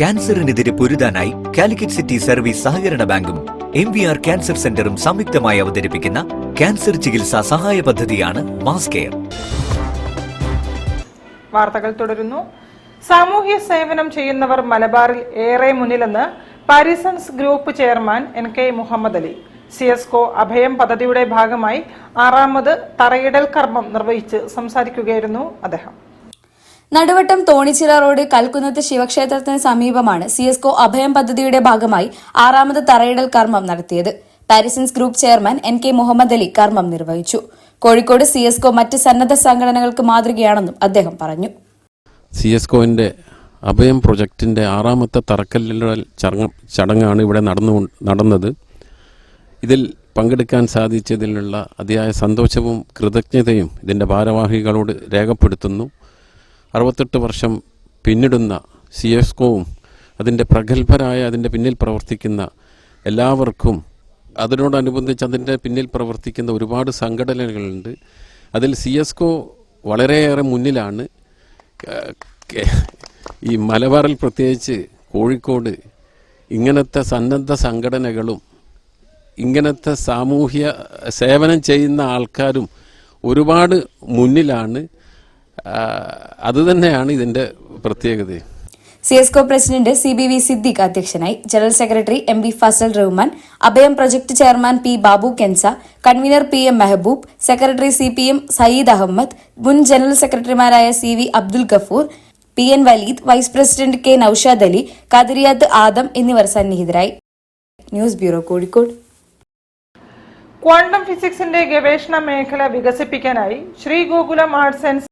ക്യാൻസറിനെതിരെ പൊരുതാനായി Calicut city service സഹകരണ ബാങ്കും MVR cancer സെന്ററും സംയുക്തമായി അവതരിപ്പിക്കുന്ന ക്യാൻസർ ചികിത്സാ സഹായ പദ്ധതിയാണ് മാസ് കെയർ. വാർത്തകൾ തുടരുന്നു. സാമൂഹ്യ സേവനം ചെയ്യുന്നവർ മലബാറിൽ ഏറെ മുന്നിലെന്ന് Parisons group chairman NK Muhammad Ali. CSCO Abhayam പദ്ധതിയുടെ ഭാഗമായി 6ാമത് തറയിടൽ കർമ്മം നിർവഹിച്ച് സംസാരിക്കുകയായിരുന്നു അദ്ദേഹം. നടുവട്ടം തോണിച്ചിറ റോഡ് കൽക്കുന്നത്ത് ശിവക്ഷേത്രത്തിന് സമീപമാണ് CSCO അഭയം പദ്ധതിയുടെ ഭാഗമായി 6ാമത് തറയിടൽ കർമ്മം നടത്തിയത്. Parisons group chairman NK Muhammad Ali കർമ്മം നിർവഹിച്ചു. കോഴിക്കോട് CSCO മറ്റ് സന്നദ്ധ സംഘടനകൾക്ക് മാതൃകയാണെന്നും അദ്ദേഹം പറഞ്ഞു. CSCOന്റെ അഭയം പ്രൊജക്ടിന്റെ 6ാമത്തെ തറക്കല്ലിടൽ ചടങ്ങാണ് ഇവിടെ നടന്നത്. ഇതിൽ പങ്കെടുക്കാൻ സാധിച്ചതിലുള്ള അതിയായ സന്തോഷവും കൃതജ്ഞതയും ഇതിന്റെ ഭാരവാഹികളോട് രേഖപ്പെടുത്തുന്നു. 68 വർഷം പിന്നിടുന്ന CSCOവും അതിൻ്റെ പ്രഗത്ഭരായ അതിൻ്റെ പിന്നിൽ പ്രവർത്തിക്കുന്ന എല്ലാവർക്കും, അതിനോടനുബന്ധിച്ച് അതിൻ്റെ പിന്നിൽ പ്രവർത്തിക്കുന്ന ഒരുപാട് സംഘടനകളുണ്ട്. അതിൽ CSCO വളരെയേറെ മുന്നിലാണ്. ഈ മലബാറിൽ പ്രത്യേകിച്ച് കോഴിക്കോട് ഇങ്ങനത്തെ സന്നദ്ധ സംഘടനകളും ഇങ്ങനത്തെ സാമൂഹ്യ സേവനം ചെയ്യുന്ന ആൾക്കാരും ഒരുപാട് മുന്നിലാണ്. അതുതന്നെയാണ് ഇതിന്റെ പ്രത്യേകത. CSCO പ്രസിഡന്റ് CBV സിദ്ദിഖ് അധ്യക്ഷനായി. General secretary MB Fasal Rahman, Abhayam project chairman P Babu Kensa, convener PM Mehboob, secretary CPM Sayyid Ahmed, മുൻ ജനറൽ സെക്രട്ടറിമാരായ CV Abdul Gafoor, PN Waleed, vice president K Naushad Ali, ഖാദിരിയാത്ത് ആദം എന്നിവർ സന്നിഹിതരായി. News bureau, Kozhikode. ക്വാണ്ടം ഫിസിക്സിന്റെ ഗവേഷണ മേഖല വികസിപ്പിക്കാനായി ശ്രീ ഗോകുലം ആർട്സ് ആൻഡ്